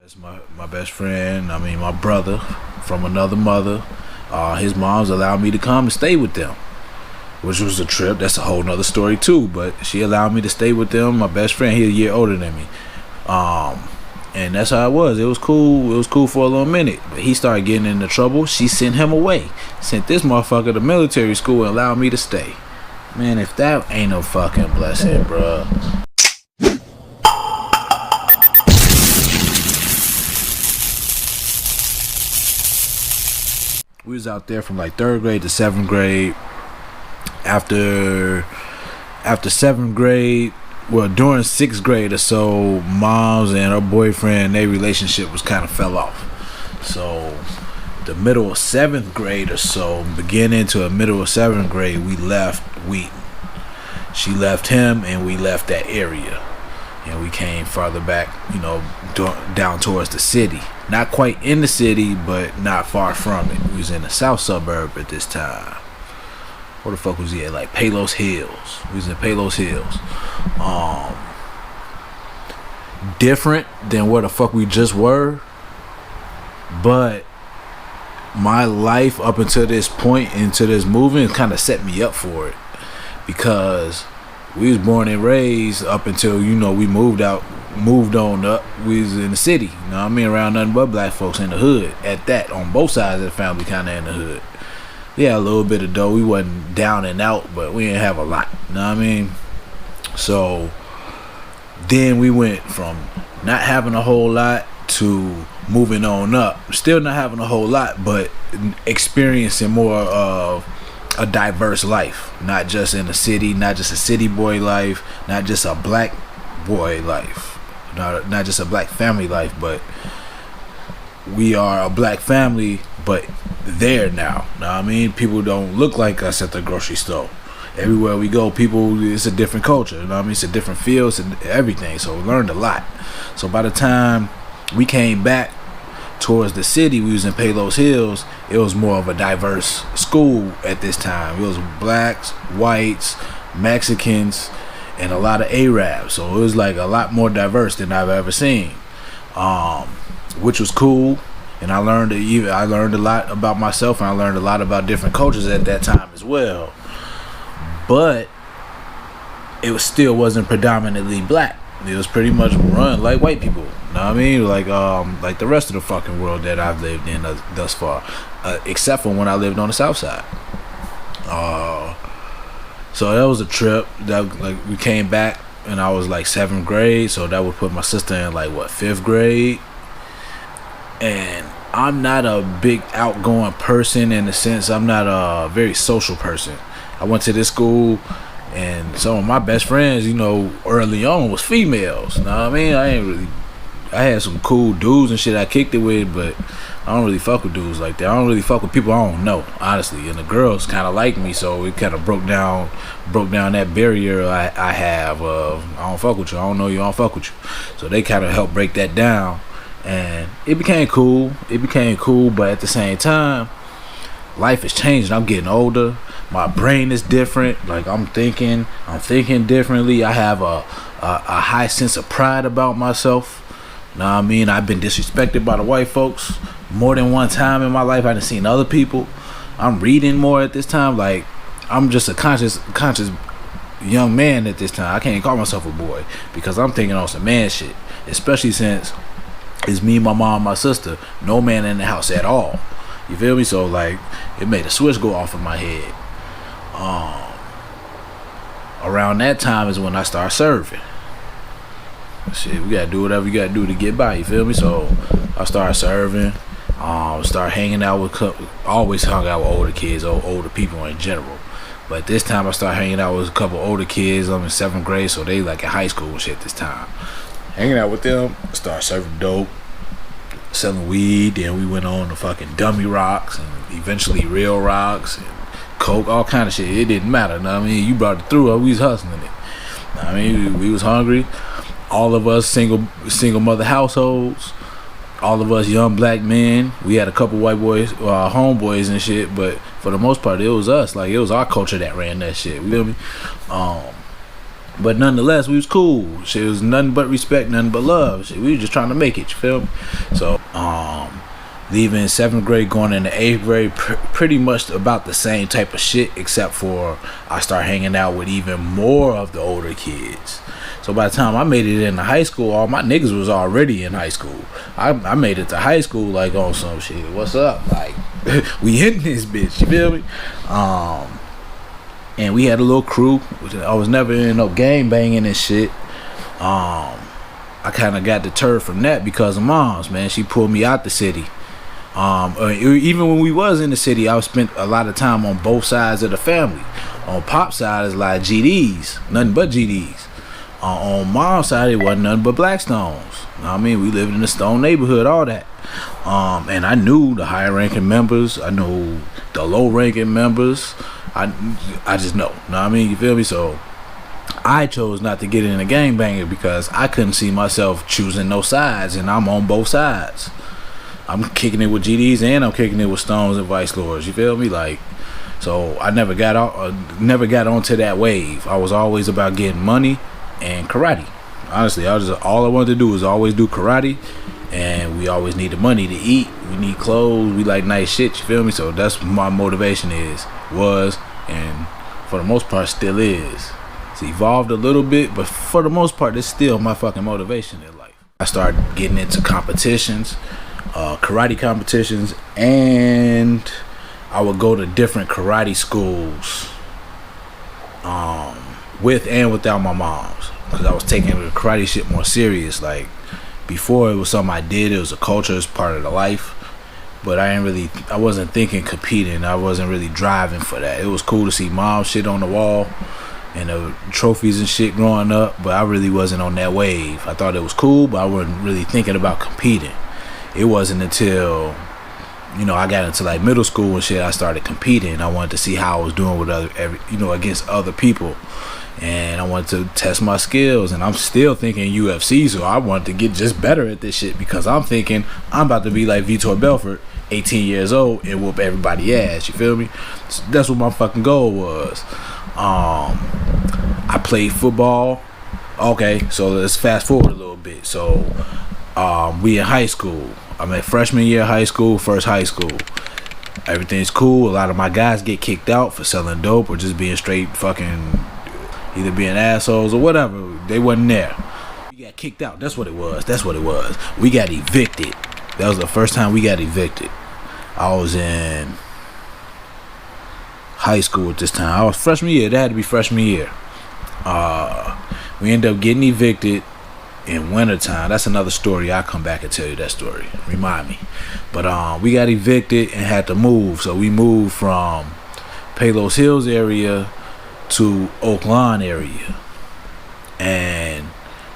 That's my best friend. I mean, my brother from another mother. His mom's allowed me to come and stay with them, which was a trip. That's a whole nother story too. But she allowed me to stay with them. My best friend, he's a year older than me. And that's how it was. It was cool. It was cool for a little minute. But he started getting into trouble. She sent him away. Sent this motherfucker to military school and allowed me to stay. Man, if that ain't no fucking blessing, bruh. We was out there from like 3rd grade to 7th grade. After 7th grade, well, during 6th grade or so, mom's and her boyfriend, their relationship was kind of fell off. So the middle of 7th grade or so, beginning to the middle of 7th grade, we left Wheaton. She left him and we left that area. And we came farther back, down towards the city. Not quite in the city, but not far from it. We was in the south suburb at this time. Where the fuck was he at? Like Palos Hills. We was in Palos Hills. Different than where the fuck we just were. But my life up until this point, into this movement, kind of set me up for it. Because we was born and raised up until, we moved on up. We was in the city, around nothing but black folks in the hood. At that, on both sides of the family, kind of in the hood. We had a little bit of dough. We wasn't down and out, but we didn't have a lot. So then we went from not having a whole lot to moving on up. Still not having a whole lot, but experiencing more of a diverse life. Not just in the city, not just a city boy life, not just a black boy life, not just a black family life, but we are a black family, but there now. People don't look like us at the grocery store. Everywhere we go, it's a different culture. It's a different feel, it's everything. So we learned a lot. So by the time we came back towards the city, we was in Palos Hills. It was more of a diverse school at this time. It was blacks, whites, Mexicans, and a lot of Arabs. So it was like a lot more diverse than I've ever seen, which was cool. And I learned a lot about myself, and I learned a lot about different cultures at that time as well. But still wasn't predominantly black. It was pretty much run like white people. Like the rest of the fucking world that I've lived in thus far, except for when I lived on the south side. So that was a trip. That we came back, and I was like 7th grade, so that would put my sister in 5th grade. And I'm not a big outgoing person, in the sense I'm not a very social person. I went to this school, and some of my best friends, early on was females. I had some cool dudes and shit I kicked it with, but I don't really fuck with dudes like that. I don't really fuck with people I don't know, honestly. And the girls kind of like me, so it kind of broke down that barrier I have of, I don't fuck with you, I don't know you, I don't fuck with you. So they kind of helped break that down, and it became cool. But at the same time, life is changing. I'm getting older. My brain is different. I'm thinking differently. I have a high sense of pride about myself. I've been disrespected by the white folks more than one time in my life. I done seen other people. I'm reading more at this time. I'm just a conscious young man at this time. I can't call myself a boy, because I'm thinking on some man shit. Especially since it's me, my mom, my sister. No man in the house at all. You feel me? So it made a switch go off in my head. Around that time is when I started serving. Shit, we gotta do whatever you gotta do to get by. You feel me? So I started serving. Started hanging out with. Always hung out with older kids, or older people in general. But this time I started hanging out with a couple older kids. I'm in 7th grade, so they in high school and shit this time. Hanging out with them, started serving dope, selling weed. Then we went on to fucking dummy rocks, and eventually real rocks, and coke, all kind of shit. It didn't matter. You brought it through. We was hustling it. We was hungry. All of us single mother households. All of us young black men. We had a couple white boys, homeboys and shit, but for the most part, it was us. It was our culture that ran that shit. You feel me? But nonetheless, we was cool. Shit was nothing but respect, nothing but love. Shit, we was just trying to make it. You feel me? So, leaving 7th grade, going into 8th grade, pretty much about the same type of shit, except for I start hanging out with even more of the older kids. So by the time I made it into high school, all my niggas was already in high school. I made it to high school like on some shit. What's up? Like, we hitting this bitch. You feel me? And we had a little crew. I was never in no gang banging and shit. I kind of got deterred from that because of moms, man. She pulled me out the city. Even when we was in the city, I spent a lot of time on both sides of the family. On Pop's side, it's like GDs, nothing but GDs. On Mom's side, it wasn't nothing but Blackstones. You know what I mean? We lived in the Stone neighborhood, all that. And I knew the higher ranking members. I knew the low ranking members. I just know. You know what I mean? You feel me? So I chose not to get in a gangbanging because I couldn't see myself choosing no sides, and I'm on both sides. I'm kicking it with GDs and I'm kicking it with Stones and Vice Lords. You feel me? Like, so I never got onto that wave. I was always about getting money and karate. Honestly, all I wanted to do was always do karate, and we always needed money to eat. We need clothes. We like nice shit. You feel me? So that's what my motivation was, and for the most part still is. It's evolved a little bit, but for the most part, it's still my fucking motivation in life. I started getting into competitions, karate competitions, and I would go to different karate schools, with and without my moms, because I was taking the karate shit more serious. Like, before, it was something I did. It was a culture. It's part of the life. But I wasn't thinking competing. I wasn't really driving for that. It was cool to see mom shit on the wall and the trophies and shit growing up, but I really wasn't on that wave. I thought it was cool, but I wasn't really thinking about competing. It wasn't until, I got into like middle school and shit, I started competing. I wanted to see how I was doing with against other people. And I wanted to test my skills, and I'm still thinking UFC, so I wanted to get just better at this shit because I'm thinking I'm about to be like Vitor Belfort, 18 years old, and whoop everybody ass. You feel me? So that's what my fucking goal was. I played football. Okay, so let's fast forward a little bit. So we in high school. I'm at freshman year of high school, first high school. Everything's cool. A lot of my guys get kicked out for selling dope or just being straight fucking, either being assholes or whatever. They wasn't there. We got kicked out. That's what it was. We got evicted. That was the first time we got evicted. I was in high school at this time. I was freshman year. That had to be freshman year. We ended up getting evicted in wintertime. That's another story. I'll come back and tell you that story. Remind me. But we got evicted and had to move. So we moved from Palos Hills area to Oak Lawn area, and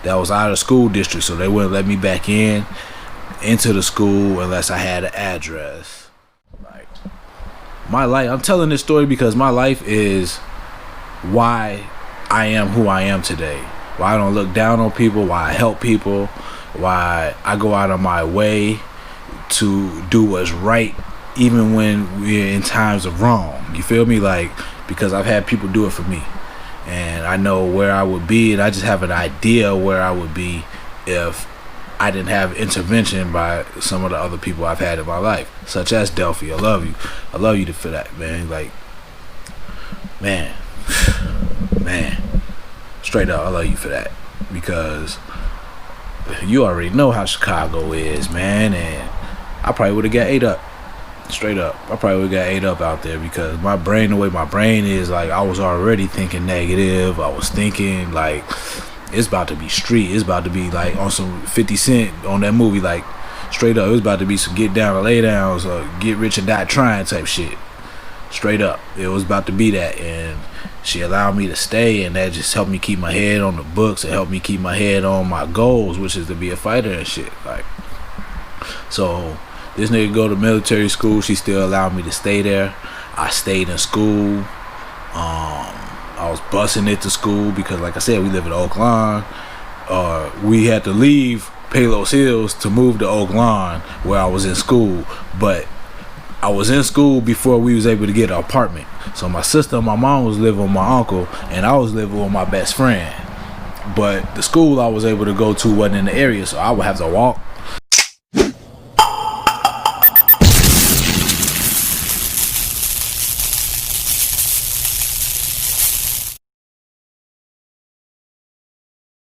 that was out of school district, so they wouldn't let me back into the school unless I had an address. Like, my life, I'm telling this story because my life is why I am who I am today, why I don't look down on people, why I help people, why I go out of my way to do what's right even when we're in times of wrong. You feel me? Like, because I've had people do it for me, and I know where I would be, and I just have an idea where I would be if I didn't have intervention by some of the other people I've had in my life, such as Delphi. I love you for that, man. Like, man, straight up, I love you for that, because you already know how Chicago is, man, and I probably would have got ate up. Straight up, I probably would got ate up out there, because the way my brain is, like, I was already thinking negative. I was thinking like it's about to be street. It's about to be like on some 50 Cent on that movie. Like, straight up, it was about to be some get down or lay down, so get rich and die trying type shit. Straight up, it was about to be that, and she allowed me to stay, and that just helped me keep my head on the books. It helped me keep my head on my goals, which is to be a fighter and shit. Like, so this nigga go to military school. She still allowed me to stay there. I stayed in school. I was busing it to school because, like I said, we live in Oak Lawn. We had to leave Palos Hills to move to Oak Lawn, where I was in school. But I was in school before we was able to get an apartment. So my sister and my mom was living with my uncle, and I was living with my best friend. but the school I was able to go to wasn't in the area, so I would have to walk